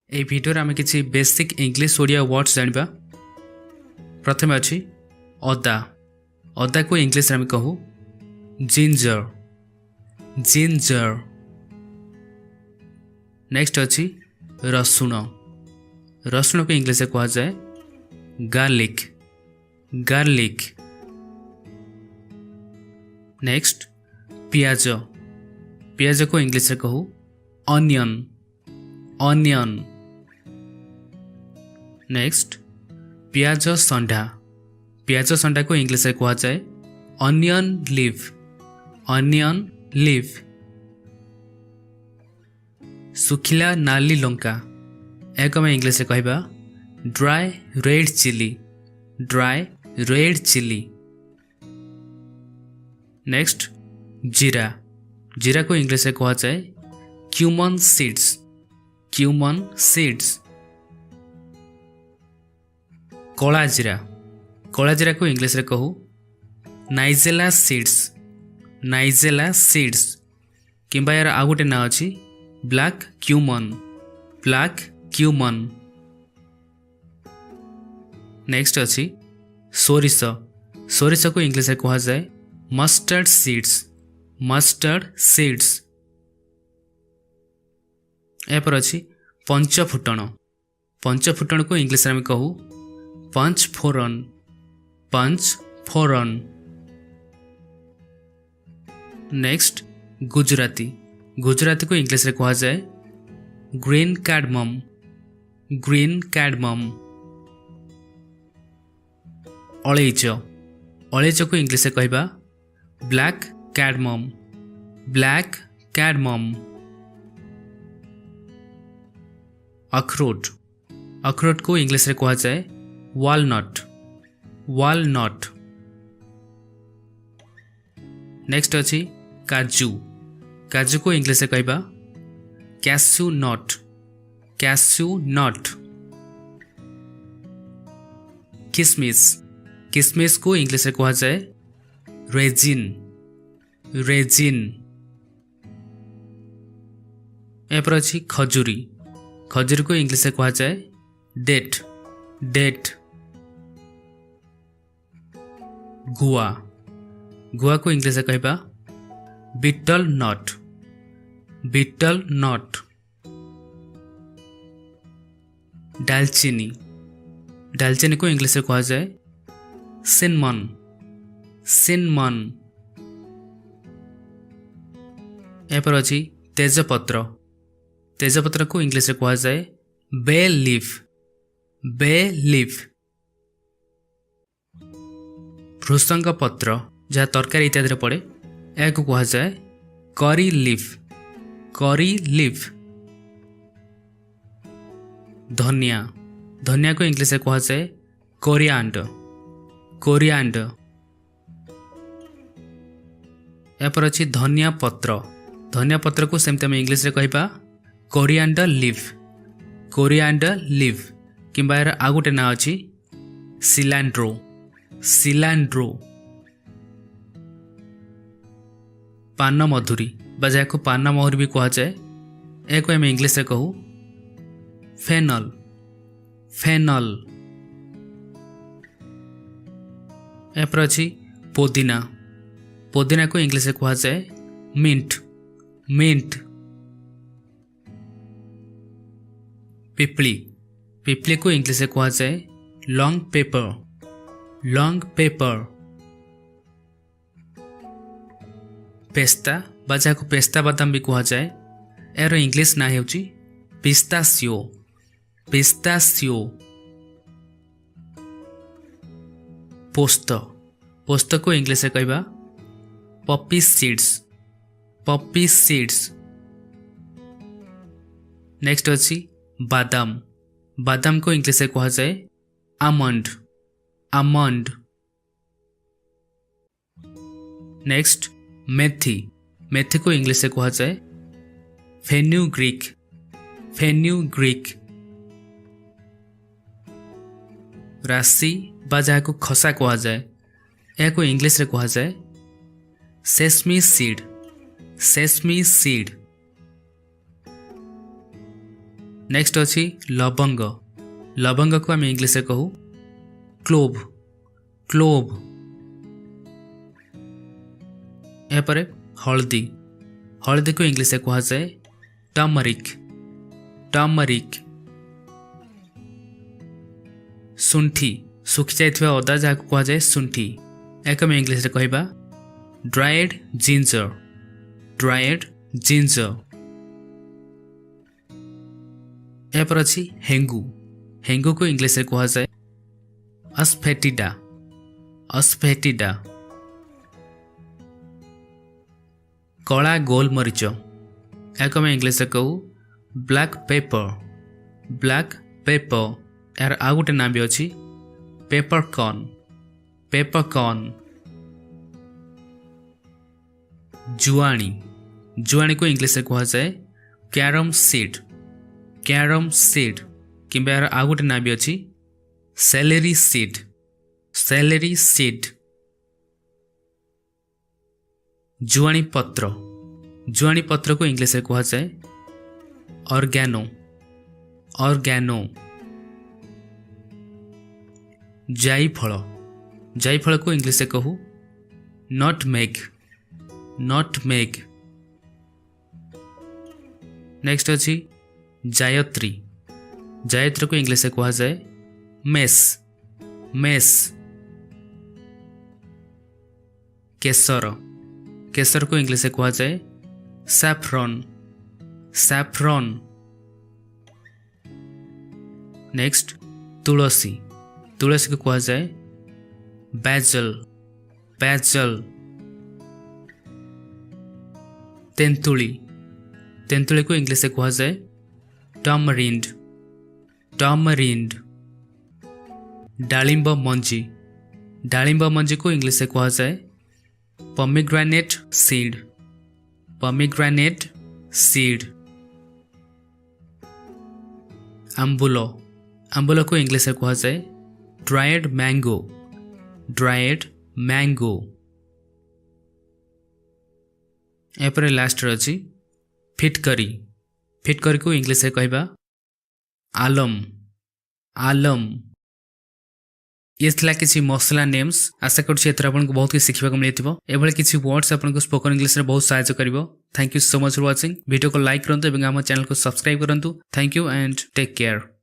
এই ভিডিওରେ ଆମେ କିଛି ବେସିକ୍ ଇଂଲିଶ ଓଡ଼ିଆ ୱାର୍ଡସ୍ ଜାଣିବା। ପ୍ରଥମେ ଅଛି ଅଦା। ଅଦାକୁ ଇଂଲିଶରେ ଆମେ କହୁ ଜିଞ୍ଜର। ଜିଞ୍ଜର। ନେକ୍ସଟ ଅଛି ରସୁଣ। ରସୁଣକୁ ଇଂଲିଶରେ କୁହାଯାଏ ଗାର୍ଲିକ୍। ଗାର୍ଲିକ୍। ନେକ୍ସଟ ପିଆଜ। ପିଆଜକୁ ଇଂଲିଶରେ କହୁ ଅନିଅନ୍। ଅନିଅନ୍। ନେକ୍ସଟ ପିଆଜ ଷଣ୍ଢା। ପିଆଜ ଷଣ୍ଢାକୁ ଇଂଲିଶରେ କୁହାଯାଏ ଅନିଅନ୍ ଲିଭ୍। Onion leave. ଶୁଖିଲା ନାଲି ଲଙ୍କା। ଏହାକୁ ଆମେ ଇଂଲିଶରେ କହିବା dry red chilli. Dry red chilli. Next ଜିରା। ଜିରାକୁ ଇଂଲିଶରେ କୁହାଯାଏ କ୍ୟୁମନ୍ ସିଡ୍ସ। କ୍ୟୁମନ୍ ସିଡ୍ସ। କଳା ଜିରା। କଳା ଜିରାକୁ ଇଂଲିଶରେ କହୁ ନାଇଜେଲା ସିଡ୍ସ। ନାଇଜେଲା ସିଡ୍ସ। କିମ୍ବା ଏହାର ଆଉ ଗୋଟେ ନାଁ ଅଛି ବ୍ଲାକ୍ କ୍ୟୁମନ୍। ବ୍ଲାକ୍ କ୍ୟୁମନ୍। ନେକ୍ସଟ ଅଛି ସୋରିଷ। ସୋରିଷକୁ ଇଂଲିଶରେ କୁହାଯାଏ ମଷ୍ଟାର୍ଡ ସିଡ୍ସ। Mustard seeds. ଏହାପରେ ଅଛି ପଞ୍ଚଫୁଟଣ। ପଞ୍ଚଫୁଟଣକୁ ଇଂଲିଶରେ ଆମେ କହୁ ପଞ୍ଚ ଫୋରନ୍। ପଞ୍ଚ ଫୋରନ୍। ନେକ୍ସଟ ଗୁଜୁରାତି। ଗୁଜୁରାତିକୁ ଇଂଲିଶରେ କୁହାଯାଏ ଗ୍ରୀନ୍ କାର୍ଡମମ୍। ଗ୍ରୀନ୍ କାର୍ଡମମ୍। ଅଳେଇଚ। ଅଳେଇଚକୁ ଇଂଲିଶରେ କହିବା ବ୍ଲାକ୍ କାର୍ଡମମ୍। ବ୍ଲାକ୍ କାର୍ଡମମ୍। ଅଖରୋଟ। ଅଖରୋଟକୁ ଇଂଲିଶରେ କୁହାଯାଏ ୱାଲନଟ୍। ୱାଲନଟ୍। ନେକ୍ସଟ ଅଛି କାଜୁ। କାଜୁକୁ ଇଂଲିଶରେ କହିବା କ୍ୟାସ୍ୟୁ ନଟ୍। କ୍ୟାସ୍ୟୁ ନଟ୍। କିସମିସ୍। କିସମିସ୍କୁ ଇଂଲିଶରେ କୁହାଯାଏ ରେଜିନ୍। ରେଜିନ୍। ଏହାପରେ ଅଛି ଖଜୁରୀ। ଖଜୁରୀକୁ ଇଂଲିଶରେ କୁହାଯାଏ ଡେଟ୍। ଡେଟ୍। ଗୁଆ। ଗୁଆକୁ ଇଂଲିଶରେ କହିବା ବିଟଲ୍ ନଟ୍। Beetle not. ଡାଲଚିନି। ଡାଲଚିନିକୁ ଇଂଲିଶରେ କୁହାଯାଏ ସିନମନ୍। ସିନମନ୍। ଏହାପରେ ଅଛି ତେଜପତ୍ର। ତେଜପତ୍ରକୁ ଇଂଲିଶରେ କୁହାଯାଏ ବେ ଲିଭ୍। ବେ ଲିଭ୍। ଭୃଷଙ୍ଗ ପତ୍ର ଯାହା ତରକାରୀ ଇତ୍ୟାଦିରେ ପଡ଼େ ଏହାକୁ କୁହାଯାଏ କରି ଲିଭ୍। କରି ଲିଭ୍। ଧନିଆ। ଧନିଆକୁ ଇଂଲିଶରେ କୁହାଯାଏ କୋରିଆଣ୍ଡର। କୋରିଆଣ୍ଡର। ଏହାପରେ ଅଛି ଧନିଆ ପତ୍ର। ଧନିଆ ପତ୍ରକୁ ସେମିତି ଆମେ ଇଂଲିଶରେ କହିବା କୋରିଆଣ୍ଡର ଲିଭ୍। କୋରିଆଣ୍ଡର ଲିଭ୍। କିମ୍ବା ଏହାର ଆଉ ଗୋଟେ ନାଁ ଅଛି ସିଲାଣ୍ଡ୍ରୋ। ସିଲାଣ୍ଡ୍ରୋ। ପାନ ମଧୁରୀ ବା ଯାହାକୁ ପାନ ମହୁରୀ ବି କୁହାଯାଏ ଏହାକୁ ଆମେ ଇଂଲିଶରେ କହୁ ଫେନଲ୍। ଫେନଲ୍। ଏହାପରେ ଅଛି ପୋଦିନା। ପୋଦିନାକୁ ଇଂଲିଶରେ କୁହାଯାଏ ମିଣ୍ଟ। ମିଣ୍ଟ। ପିପଳି। ପିପଳିକୁ ଇଂଲିଶରେ କୁହାଯାଏ ଲଙ୍ଗ ପେପର। Long pepper. ପେସ୍ତା ବା ଯାହାକୁ ପେସ୍ତା ବାଦାମ ବି କୁହାଯାଏ ଏହାର ଇଂଲିଶ ନାଁ ହେଉଛି ପିସ୍ତାସିଓ। ପିସ୍ତାସିଓ। ପୋସ୍ତ। ପୋସ୍ତକୁ ଇଂଲିଶରେ କହିବା poppy seeds. Poppy seeds. Next ଅଛି ବାଦାମ। ବାଦାମକୁ ଇଂଲିଶରେ କୁହାଯାଏ ଆମଣ୍ଡ। ଆମଣ୍ଡ। ନେକ୍ସଟ ମେଥି। ମେଥିକୁ ଇଂଲିଶରେ କୁହାଯାଏ ଫେନ୍ୟୁଗ୍ରୀକ୍। ଫେନ୍ୟୁଗ୍ରୀକ୍। ରାଶି ବା ଯାହାକୁ ଖସା କୁହାଯାଏ ଏହାକୁ ଇଂଲିଶରେ କୁହାଯାଏ ସେସ୍ମି ସିଡ୍। ସେସ୍ମି ସିଡ୍। नेक्स्ट अछि लवंग लवंग को आम इंग्लिश रे कहू क्लोव क्लोव यापर हल्दी हल्दी को इंग्लिश रे कहा जाए टर्मरिक टर्मरिक सुंठी सुखी जाइथिबा अदा जहाँ कहा जाए सुंठी एक आम इंग्लिश रे कहबा ड्राइड जिंजर ड्राइड जिंजर यापर अछि हेंगू हेंगू को इंग्लिश रे कहा जाए अस्फेटिडा अस्फेटिडा कला गोलमरीच एक आम इंग्लिश रे कहू ब्लैक पेपर ब्लैक पेपर यार आ गोटे नाम भी अच्छी पेपरकॉर्न पेपरकॉर्न जुआणी जुआणी को इंग्लिश रे कहा जाए कैरम सीड किंबा यार आ गोटे नाम भी अच्छी सेलेरी सीड जुआणी पत्र को इंग्लिश रे कहा जाए ऑर्गेनो ऑर्गेनो जायफल को इंग्लिश से कहू नटमेग नटमेग नेक्स्ट अच्छी जायत्री जायत्री को इंग्लिश से कहा जाए मेस मेस केसर केसर को इंग्लिश से कहा जाए सैफरन सैफरन नेक्स्ट तुलसी तुलसी को कहा जाए बैजल बैजल तेंतुली तेंतुली को इंग्लिश से कहा जाए टर्मरिंड टर्मरिंड डालिंब मंजी को इंग्लिश से कहा जाए पोमेग्रेनेट सीड आंबुल को इंग्लिश से कहा जाए ड्राइड मैंगो यापर लास्ट अच्छी फिटकरी को इंग्लिश से कहबा आलम ये किसी मसला नेम्स आशा करुँच आपको बहुत किसी शिखा मिलता है किसी वर्ड्स आपको स्पोकन इंग्लिश बहुत सहायता कर thank you so much for watching video को लाइक करूँ और आम चैनल को सब्सक्राइब करूँ thank you and take care.